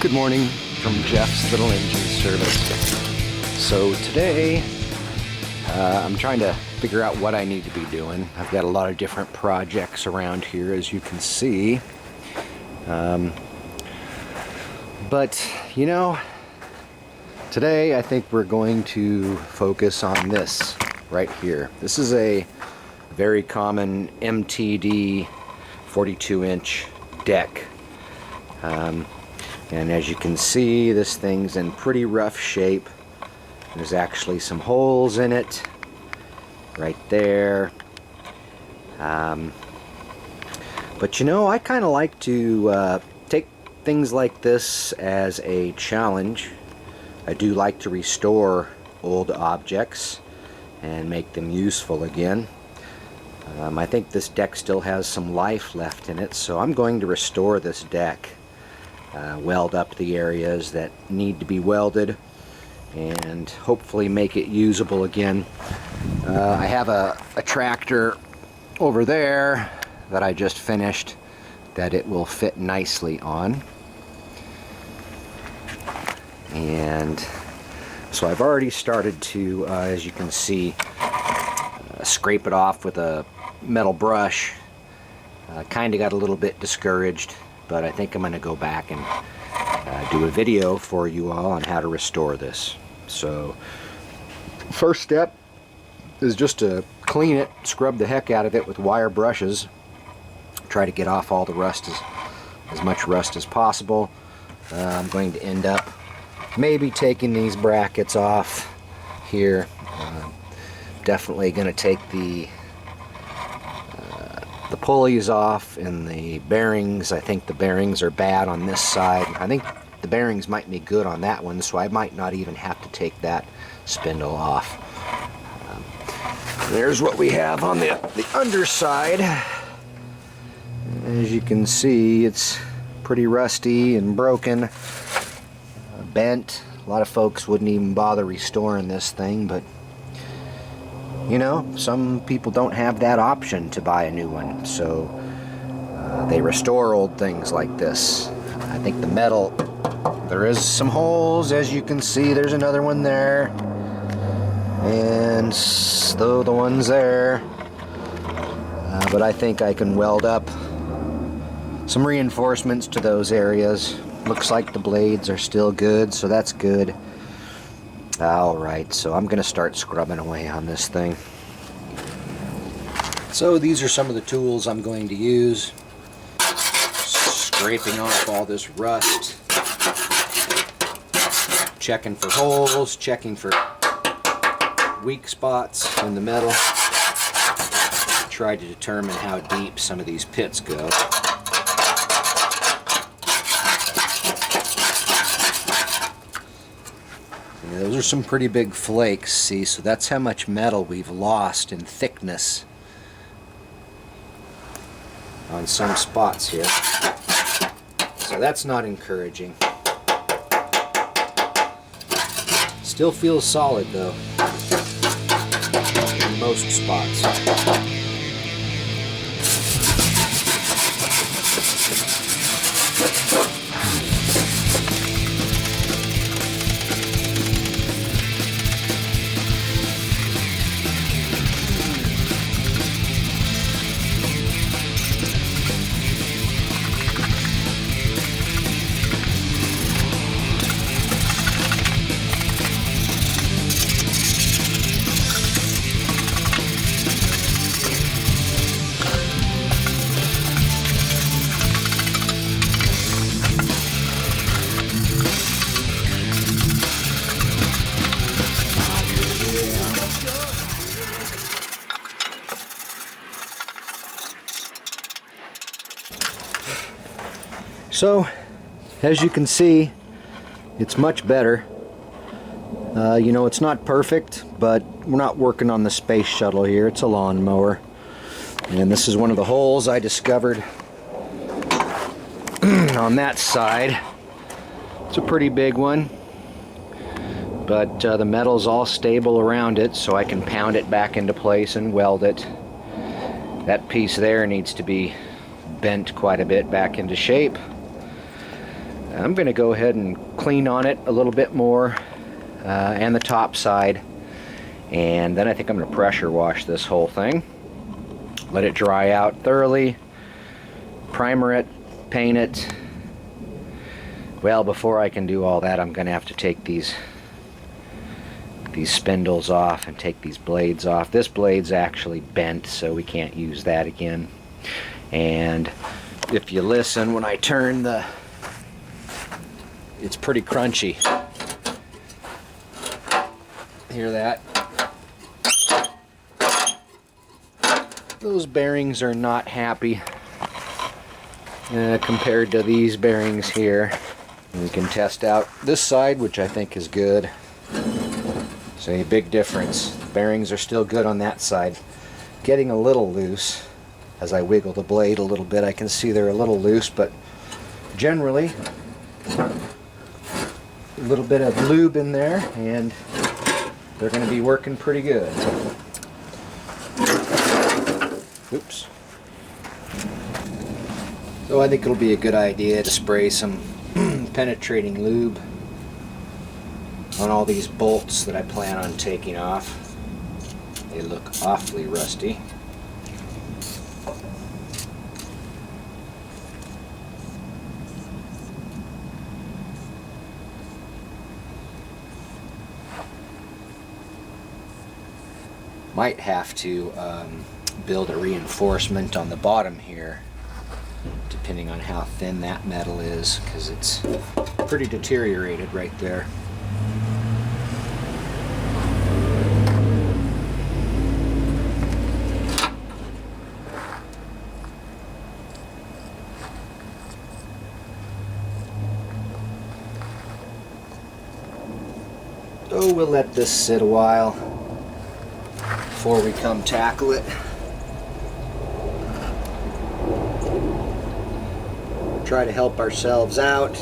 Good morning from Jeff's Little Engine Service. So today I'm trying to figure out what I need to be doing. I've got a lot of different projects around here, as you can see. But you know, today I think we're going to focus on this right here. This is a very common MTD 42-inch deck. And as you can see, this thing's in pretty rough shape. There's actually some holes in it right there. But you know, I kind of like to take things like this as a challenge. I do like to restore old objects and make them useful again. I think this deck still has some life left in it, so I'm going to restore this deck. Weld up the areas that need to be welded and hopefully make it usable again. I have a tractor over there that I just finished that it will fit nicely on. And so I've already started to, as you can see, scrape it off with a metal brush. Kind of got a little bit discouraged, but I think I'm going to go back and do a video for you all on how to restore this. So first step is just to clean it, scrub the heck out of it with wire brushes. Try to get off all the rust, as much rust as possible. I'm going to end up maybe taking these brackets off here. Definitely going to take the pulleys off and the bearings. I think the bearings are bad on this side. I think the bearings might be good on that one, so I might not even have to take that spindle off. There's what we have on the underside. As you can see, it's pretty rusty and broken, bent. A lot of folks wouldn't even bother restoring this thing, but you know, some people don't have that option to buy a new one, so they restore old things like this. I think the metal, there is some holes, as you can see. There's another one there, and so the ones there. But I think I can weld up some reinforcements to those areas. Looks like the blades are still good, so that's good. Alright, so I'm going to start scrubbing away on this thing. So these are some of the tools I'm going to use. Scraping off all this rust. Checking for holes, checking for weak spots in the metal. Try to determine how deep some of these pits go. Those are some pretty big flakes, see, so that's how much metal we've lost in thickness on some spots here. So that's not encouraging. Still feels solid though, in most spots. So, as you can see, it's much better. You know, it's not perfect, but we're not working on the space shuttle here. It's a lawnmower. And this is one of the holes I discovered on that side. It's a pretty big one, but the metal's all stable around it, so I can pound it back into place and weld it. That piece there needs to be bent quite a bit back into shape. I'm going to go ahead and clean on it a little bit more, and the top side, and then I think I'm going to pressure wash this whole thing, let it dry out thoroughly, primer it, paint it. Well, before I can do all that, I'm going to have to take these spindles off and take these blades off. This blade's actually bent, so we can't use that again. And if you listen, when I turn it's pretty crunchy. Hear that? Those bearings are not happy compared to these bearings here. We can test out this side, which I think is good. So a big difference. The bearings are still good on that side. Getting a little loose. As I wiggle the blade a little bit, I can see they're a little loose, but generally a little bit of lube in there and they're going to be working pretty good. Oops. So I think it'll be a good idea to spray some penetrating lube on all these bolts that I plan on taking off. They look awfully rusty. Might have to build a reinforcement on the bottom here, depending on how thin that metal is, because it's pretty deteriorated right there. So we'll let this sit a while before we come tackle it. Try to help ourselves out.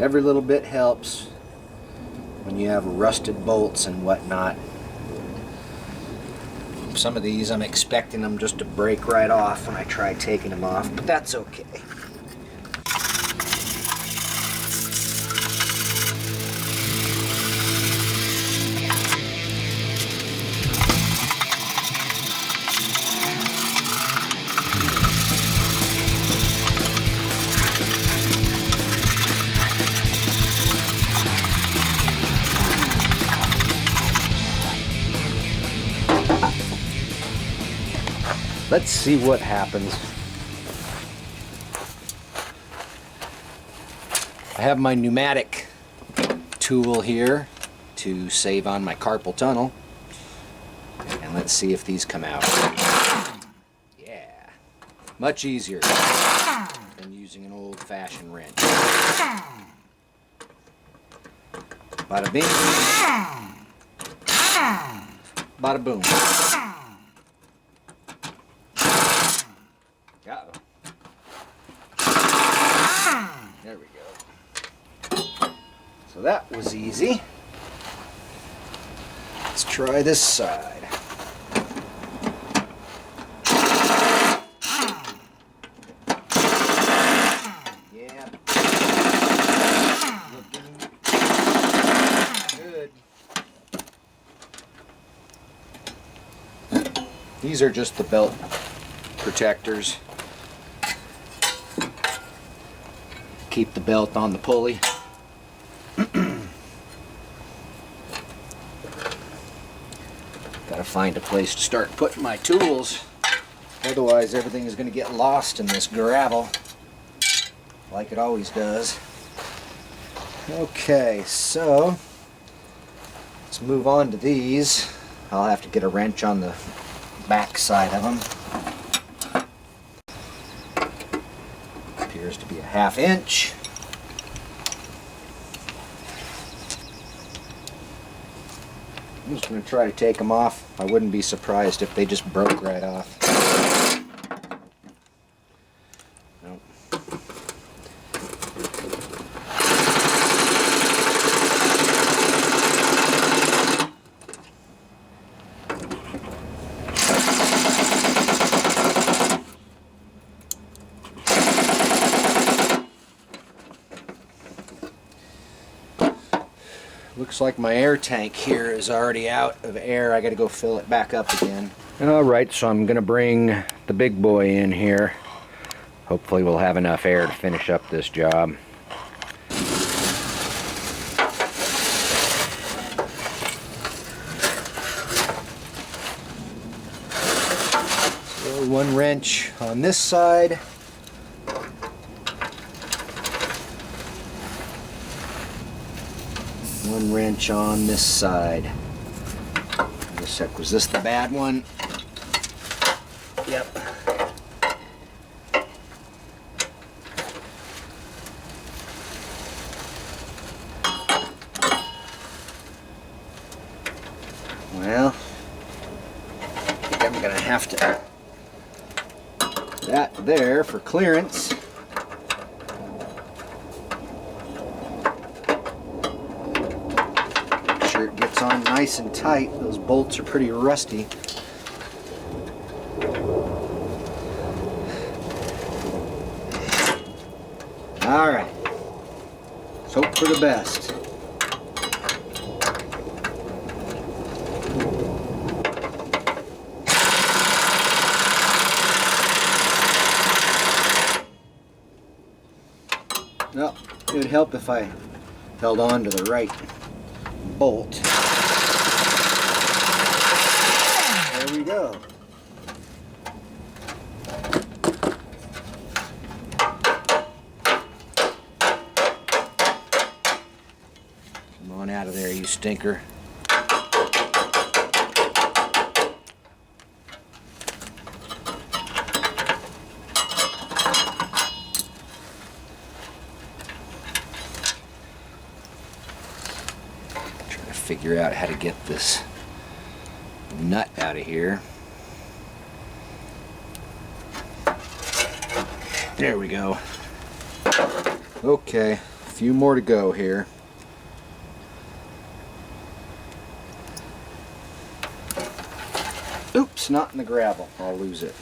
Every little bit helps when you have rusted bolts and whatnot. Some of these I'm expecting them just to break right off when I try taking them off, but that's okay. Let's see what happens. I have my pneumatic tool here to save on my carpal tunnel. And let's see if these come out. Yeah, much easier than using an old-fashioned wrench. Bada bing, bada boom. There we go. So that was easy. Let's try this side. Yeah. Looking good. These are just the belt protectors. Keep the belt on the pulley. Gotta find a place to start putting my tools, otherwise everything is going to get lost in this gravel like it always does. Okay, so let's move on to these. I'll have to get a wrench on the back side of them. Appears to be a 1/2 inch. I'm just going to try to take them off. I wouldn't be surprised if they just broke right off. Nope. Looks like my air tank here is already out of air. I gotta go fill it back up again. Alright, so I'm gonna bring the big boy in here. Hopefully we'll have enough air to finish up this job. So one wrench on this side. One wrench on this side. Wait a sec, was this the bad one? Yep. Well, I think I'm gonna have to put that there for clearance. Make sure it gets on nice and tight. Those bolts are pretty rusty. All right. Let's hope for the best. Well, it would help if I held on to the right bolt. There we go. Come on out of there, you stinker. Figure out how to get this nut out of here. There we go. Okay, a few more to go here. Oops, not in the gravel. I'll lose it.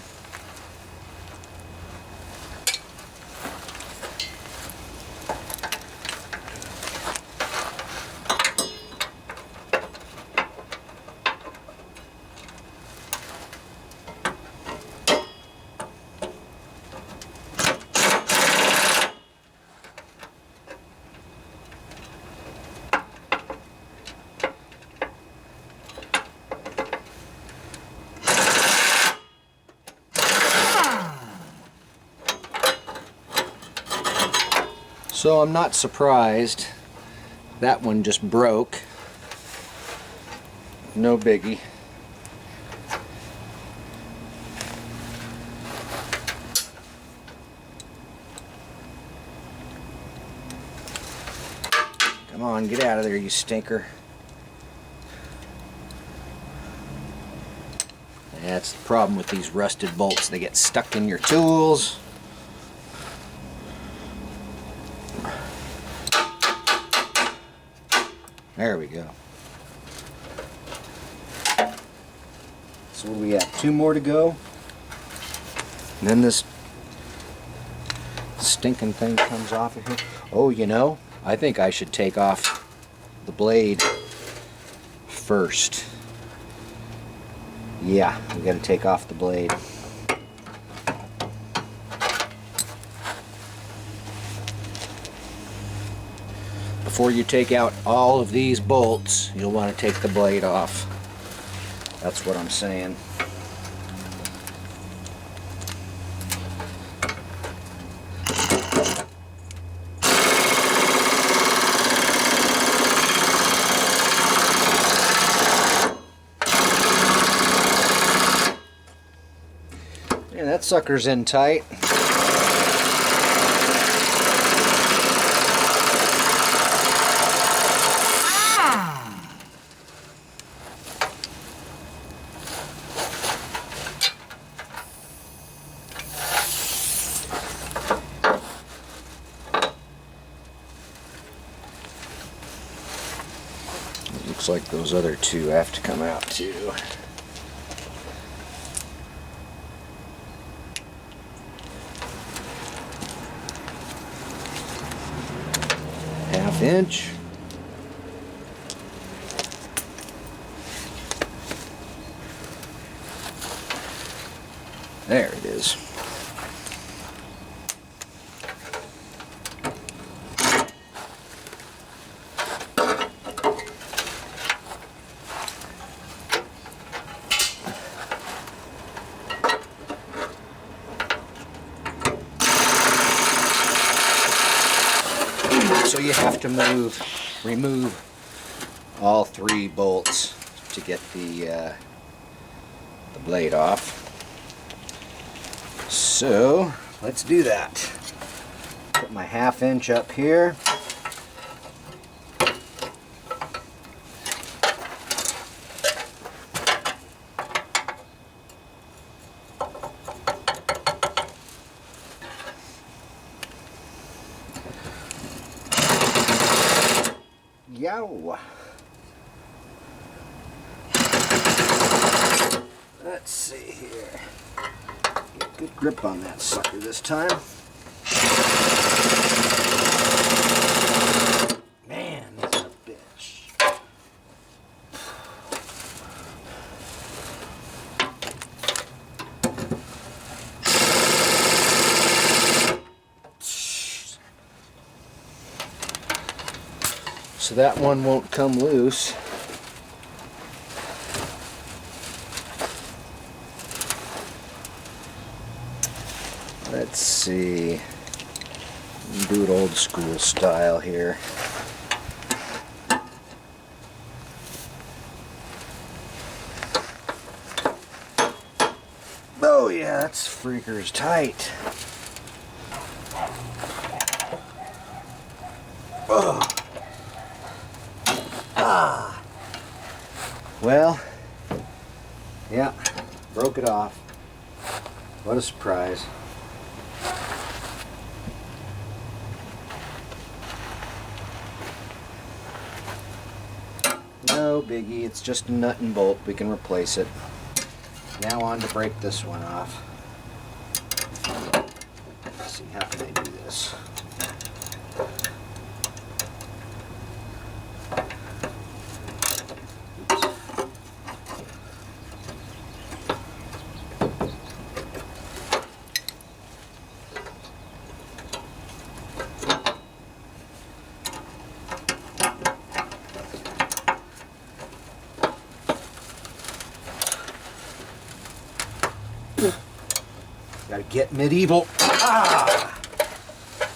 So I'm not surprised. That one just broke. No biggie. Come on, get out of there, you stinker. That's the problem with these rusted bolts. They get stuck in your tools. There we go. So what do we have? 2 more to go. And then this stinking thing comes off of here. Oh, you know, I think I should take off the blade first. Yeah, we got to take off the blade. Before you take out all of these bolts, you'll want to take the blade off. That's what I'm saying. Yeah, that sucker's in tight. Looks like those other 2 have to come out too. Half inch. There it is. So you have to remove all 3 bolts to get the blade off. So let's do that. Put my 1/2 inch up here. Yow. Let's see here. Get good grip on that sucker this time. Man, this is a bitch. So that one won't come loose. Let's see. Do it old school style here. Oh yeah, that's freakers tight. Oh. Ah. Well, yeah, broke it off. What a surprise. No biggie, it's just a nut and bolt. We can replace it. Now on to break this one off. Let's see, how can I do this? Gotta get medieval. Ah!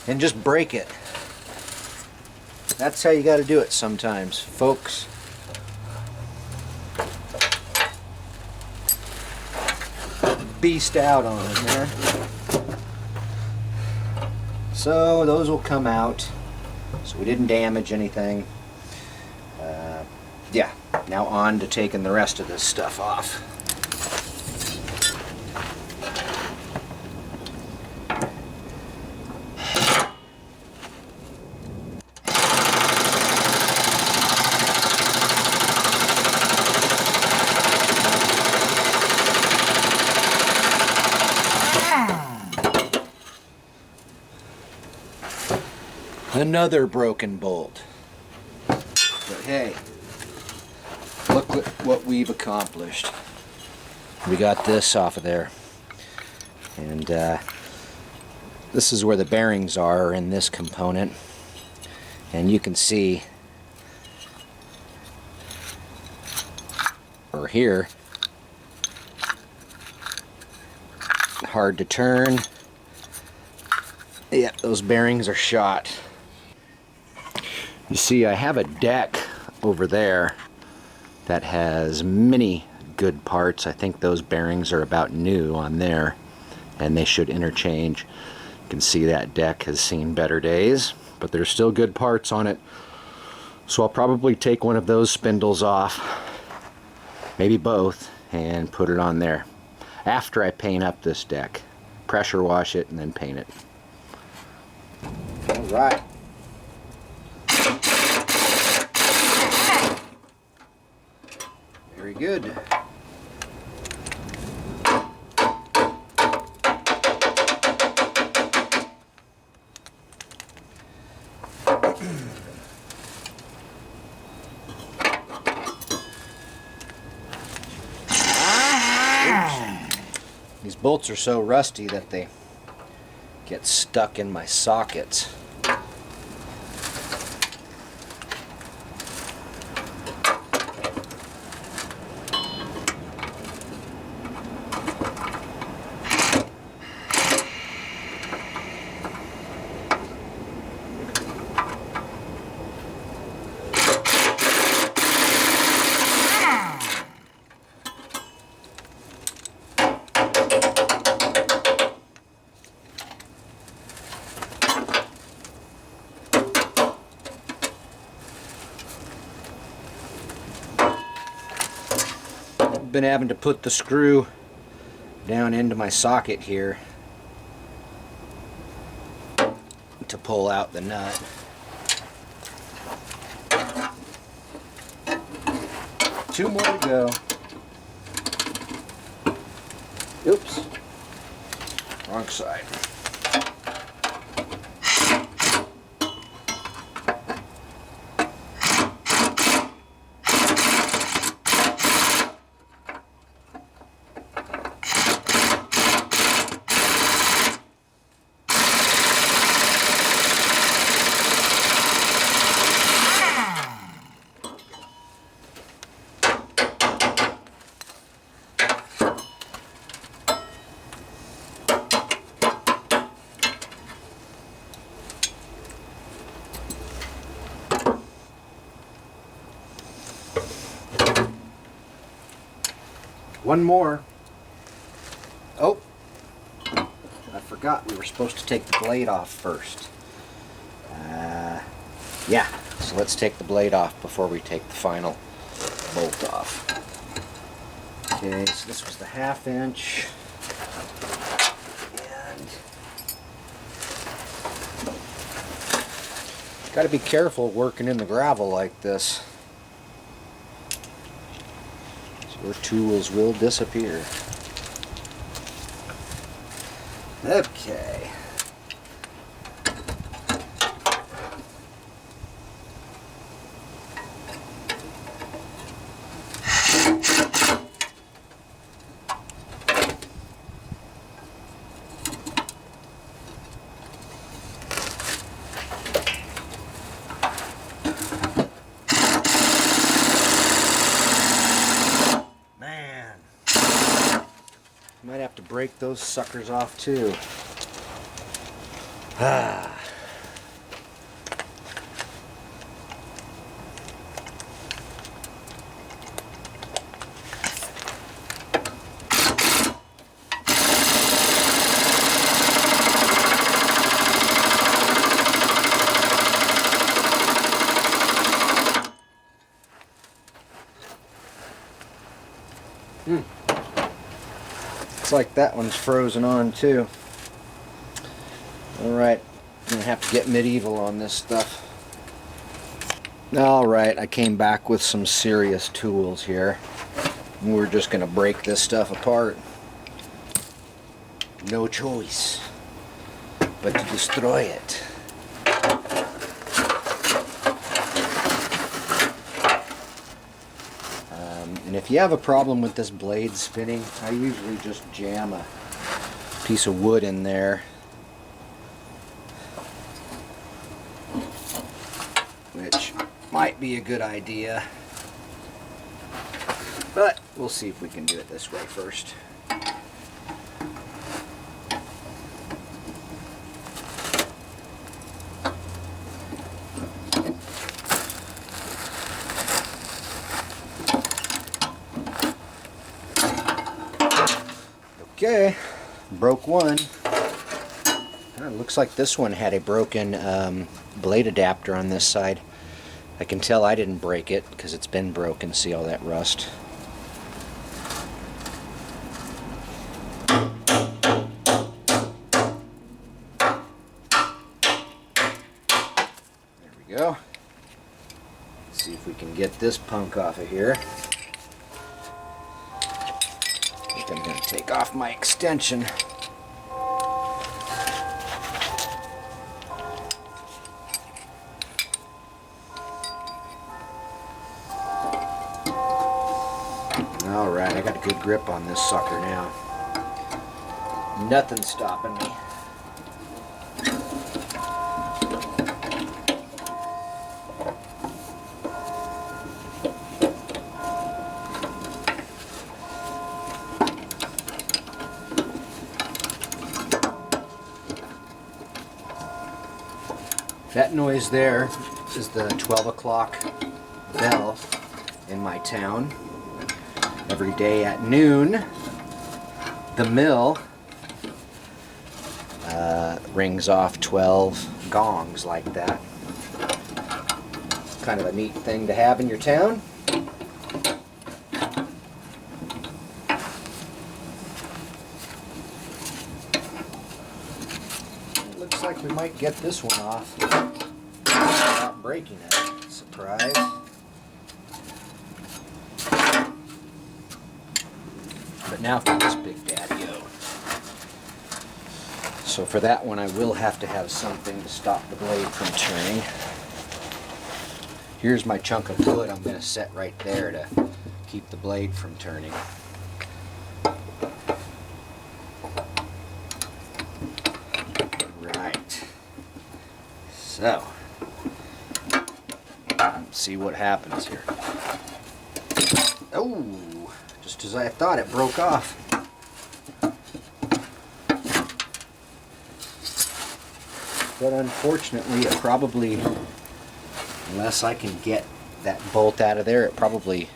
And just break it. That's how you gotta do it sometimes, folks. Beast out on it, man. So those will come out. So we didn't damage anything. Yeah, now on to taking the rest of this stuff off. Another broken bolt. But hey, look what we've accomplished. We got this off of there. And this is where the bearings are in this component. And you can see, or here, hard to turn. Yep, those bearings are shot. You see, I have a deck over there that has many good parts. I think those bearings are about new on there, and they should interchange. You can see that deck has seen better days, but there's still good parts on it. So I'll probably take one of those spindles off, maybe both, and put it on there after I paint up this deck. Pressure wash it and then paint it. All right. Very good. These bolts are so rusty that they get stuck in my sockets. Been having to put the screw down into my socket here to pull out the nut. Two more to go. Oops, wrong side. One more. Oh, I forgot we were supposed to take the blade off first. Yeah, so let's take the blade off before we take the final bolt off. Okay, so this was the 1/2 inch. And got to be careful working in the gravel like this. Your tools will disappear. Okay. Might have to break those suckers off too. Ah. Looks like that one's frozen on too. Alright, I'm gonna have to get medieval on this stuff. Alright, I came back with some serious tools here. We're just gonna break this stuff apart. No choice but to destroy it. And if you have a problem with this blade spinning, I usually just jam a piece of wood in there, which might be a good idea, but we'll see if we can do it this way first. Okay, broke one. Looks like this one had a broken blade adapter on this side. I can tell I didn't break it because it's been broken. See all that rust? There we go. Let's see if we can get this punk off of here. I'm going to take off my extension. Alright, I got a good grip on this sucker now. Nothing stopping me. That noise there is the 12 o'clock bell in my town. Every day at noon, the mill rings off 12 gongs like that. It's kind of a neat thing to have in your town. It looks like we might get this one off without breaking it. Surprise. But now for this big daddy-o. So for that one I will have to have something to stop the blade from turning. Here's my chunk of wood I'm going to set right there to keep the blade from turning. Right. So, let's see what happens here. Oh! Just as I thought, it broke off. But unfortunately, it probably, unless I can get that bolt out of there, it probably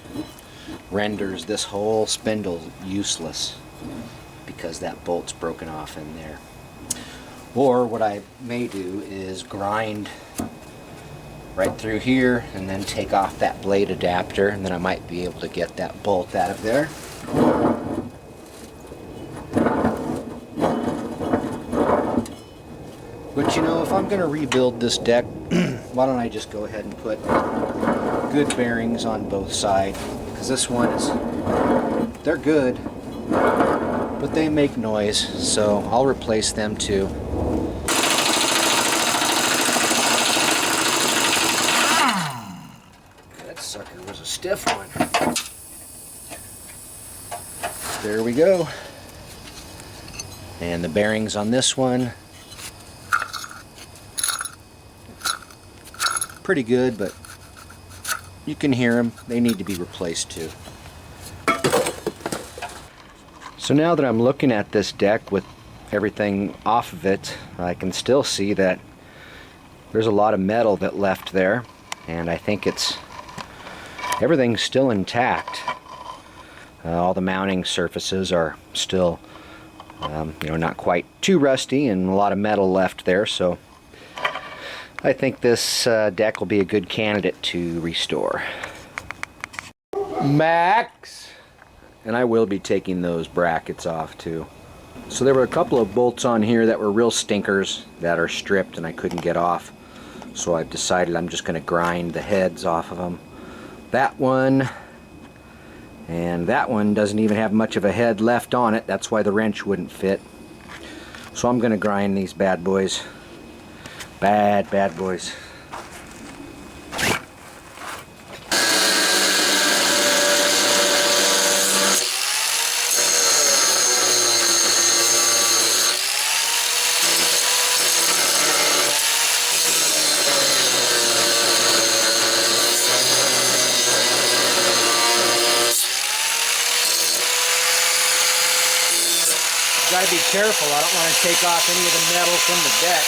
renders this whole spindle useless because that bolt's broken off in there. Or what I may do is grind right through here and then take off that blade adapter, and then I might be able to get that bolt out of there. But you know, if I'm going to rebuild this deck, why don't I just go ahead and put good bearings on both sides, because this one is, they're good, but they make noise, so I'll replace them too. Sucker was a stiff one. There we go. And the bearings on this one, pretty good, but you can hear them. They need to be replaced too. So now that I'm looking at this deck with everything off of it, I can still see that there's a lot of metal that left there, and I think everything's still intact. All the mounting surfaces are still, not quite too rusty, and a lot of metal left there, so I think this deck will be a good candidate to restore. Max! And I will be taking those brackets off too. So there were a couple of bolts on here that were real stinkers that are stripped and I couldn't get off. So I've decided I'm just going to grind the heads off of them. That one and that one doesn't even have much of a head left on it. That's why the wrench wouldn't fit. So I'm going to grind these bad boys. Bad boys. Got to be careful. I don't want to take off any of the metal from the deck.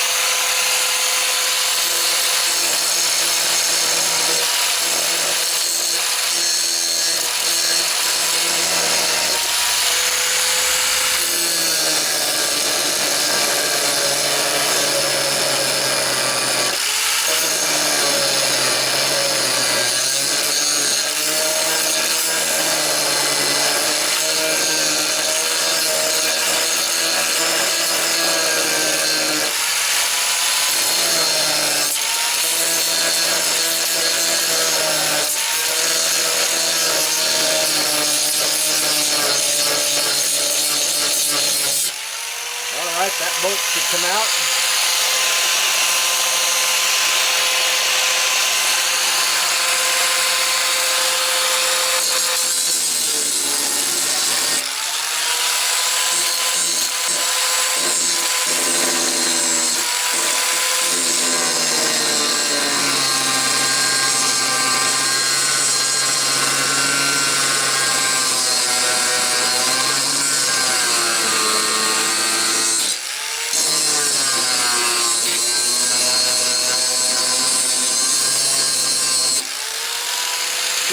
That bolt should come out.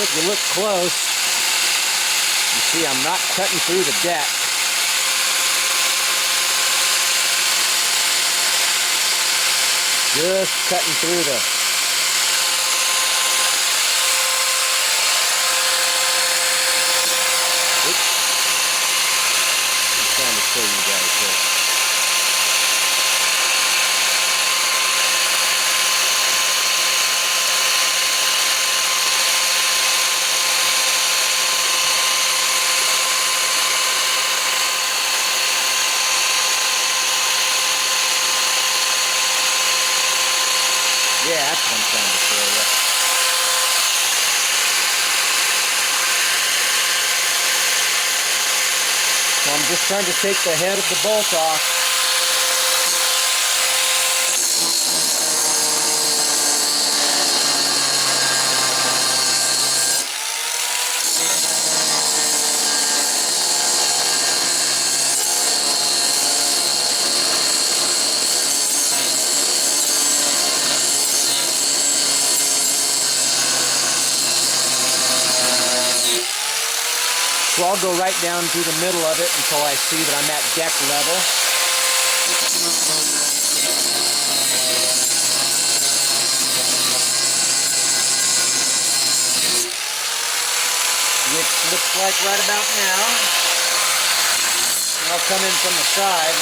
If you look close, you see I'm not cutting through the deck. Just cutting through the trying to show you guys here. Yeah, that's what I'm trying to show you. So I'm just trying to take the head of the bolt off. So I'll go right down through the middle of it until I see that I'm at deck level. Which looks like right about now. And I'll come in from the side.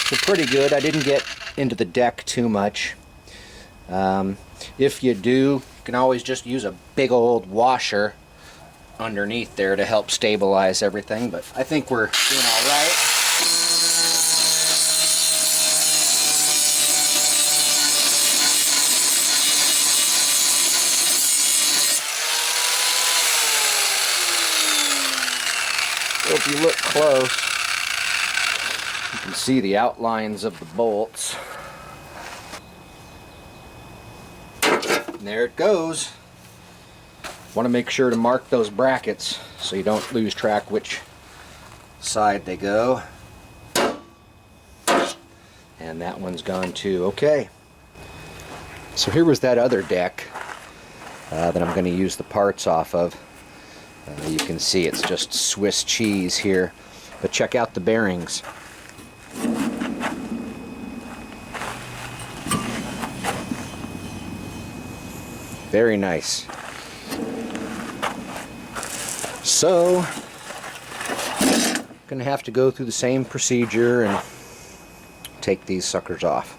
So pretty good. I didn't get into the deck too much. If you do, you can always just use a big old washer underneath there to help stabilize everything, but I think we're doing all right. So if you look close, you can see the outlines of the bolts. And there it goes. Want to make sure to mark those brackets so you don't lose track which side they go. And that one's gone too. Okay. So here was that other deck that I'm going to use the parts off of. You can see it's just Swiss cheese here. But check out the bearings. Very nice. So, gonna have to go through the same procedure and take these suckers off.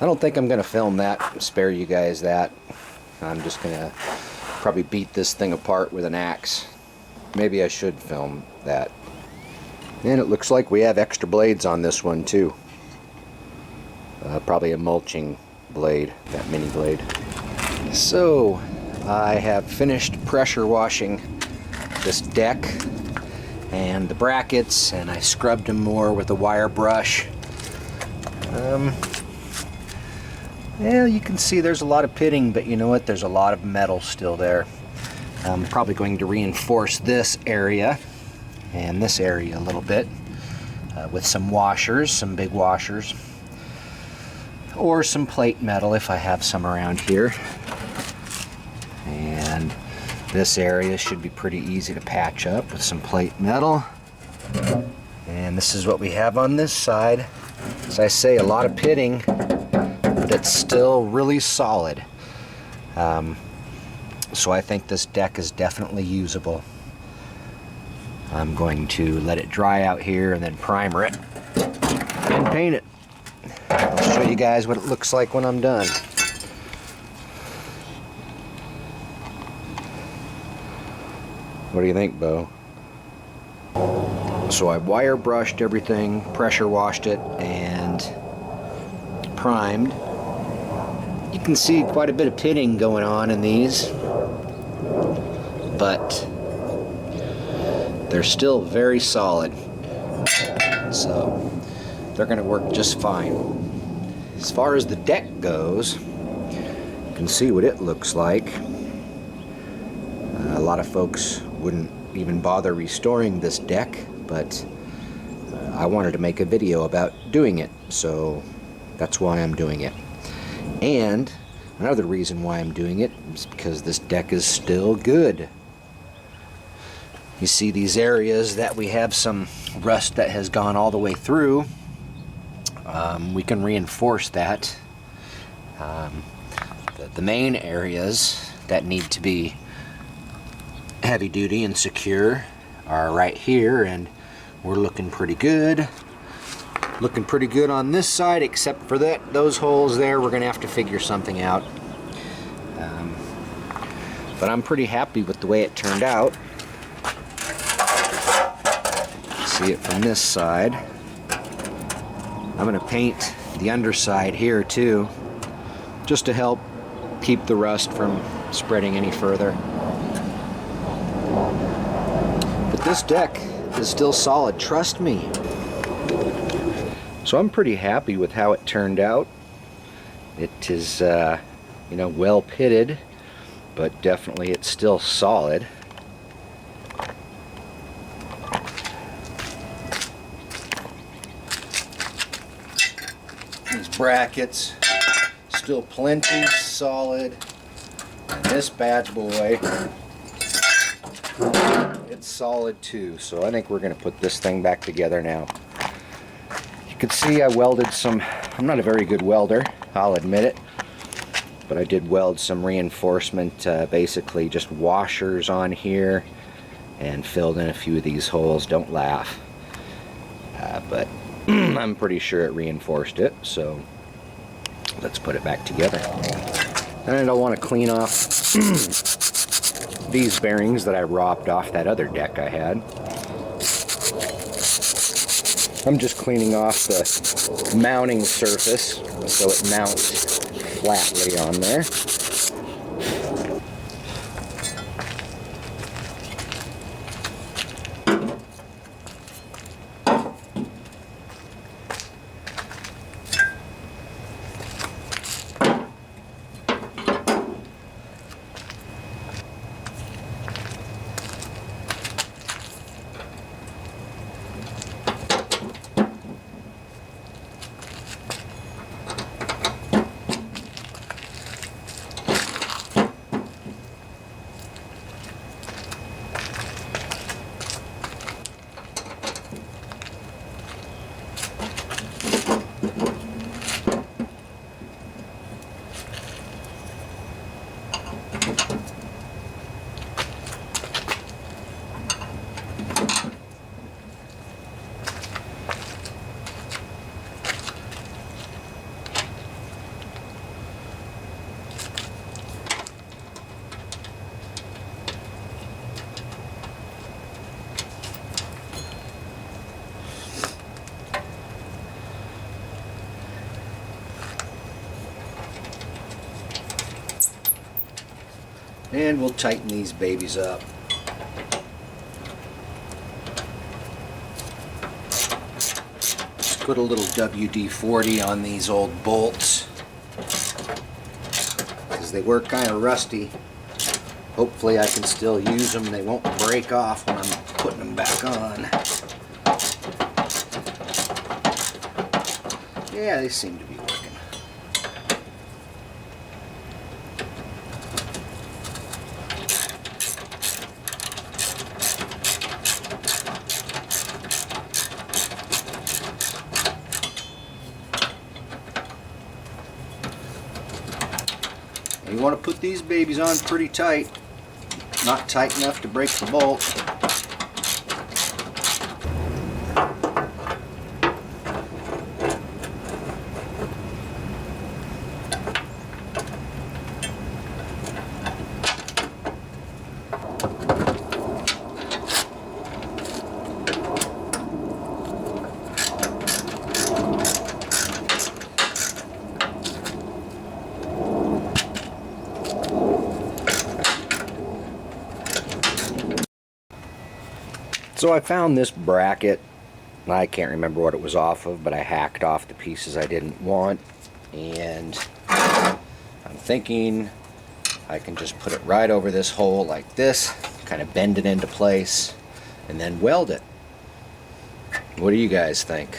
I don't think I'm gonna film that, spare you guys that. I'm just gonna probably beat this thing apart with an axe. Maybe I should film that. And it looks like we have extra blades on this one too. Probably a mulching blade, that mini blade. So, I have finished pressure washing this deck and the brackets, and I scrubbed them more with a wire brush. Well, you can see there's a lot of pitting, but you know what? There's a lot of metal still there. I'm probably going to reinforce this area and this area a little bit with some washers, some big washers, or some plate metal if I have some around here. And This area should be pretty easy to patch up with some plate metal. And this is what we have on this side. As I say, a lot of pitting, but it's still really solid. So I think this deck is definitely usable. I'm going to let it dry out here and then primer it and paint it. I'll show you guys what it looks like when I'm done. What do you think, Bo? So I wire brushed everything, pressure washed it, and primed. You can see quite a bit of pitting going on in these, but they're still very solid. So they're going to work just fine. As far as the deck goes, you can see what it looks like. A lot of folks wouldn't even bother restoring this deck, but I wanted to make a video about doing it, so that's why I'm doing it. And another reason why I'm doing it is because this deck is still good. You see these areas that we have some rust that has gone all the way through. We can reinforce that. The main areas that need to be heavy duty and secure are right here, and we're looking pretty good. Looking pretty good on this side, except for those holes there. We're gonna have to figure something out. But I'm pretty happy with the way it turned out. See it from this side. I'm gonna paint the underside here too, just to help keep the rust from spreading any further. But this deck is still solid, trust me. So I'm pretty happy with how it turned out. It is, you know, well pitted, but definitely it's still solid. These brackets, still plenty solid. And this bad boy, it's solid too. So I think we're going to put this thing back together now. You can see I welded some, I'm not a very good welder, I'll admit it, but I did weld some reinforcement, basically just washers on here, and filled in a few of these holes. Don't laugh. But I'm pretty sure it reinforced it, so let's put it back together. And I don't want to clean off these bearings that I robbed off that other deck I had. I'm just cleaning off the mounting surface so it mounts flatly on there. And we'll tighten these babies up. Just put a little WD-40 on these old bolts, because they were kind of rusty. Hopefully I can still use them. They won't break off when I'm putting them back on. Yeah, they seem to be working. You want to put these babies on pretty tight, not tight enough to break the bolt. So I found this bracket. I can't remember what it was off of, but I hacked off the pieces I didn't want, and I'm thinking I can just put it right over this hole like this, kind of bend it into place, and then weld it. What do you guys think?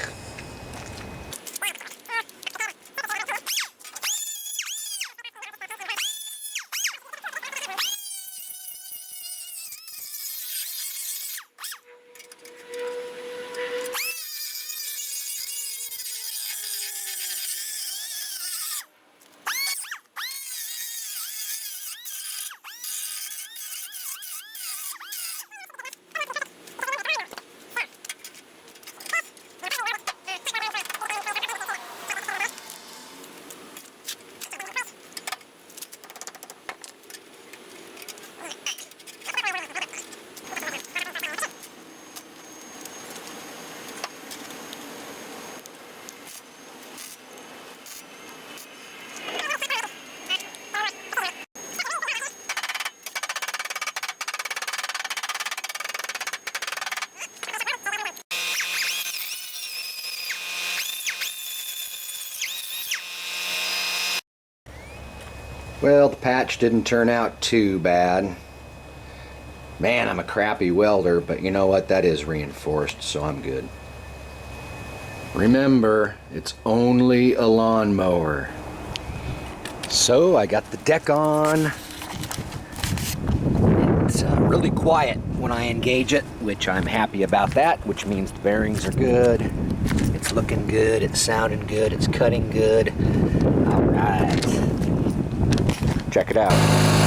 Well, the patch didn't turn out too bad. Man, I'm a crappy welder, but you know what? That is reinforced, so I'm good. Remember, it's only a lawnmower. So I got the deck on. It's really quiet when I engage it, which I'm happy about that, which means the bearings are good. It's looking good, it's sounding good, it's cutting good. All right. Check it out.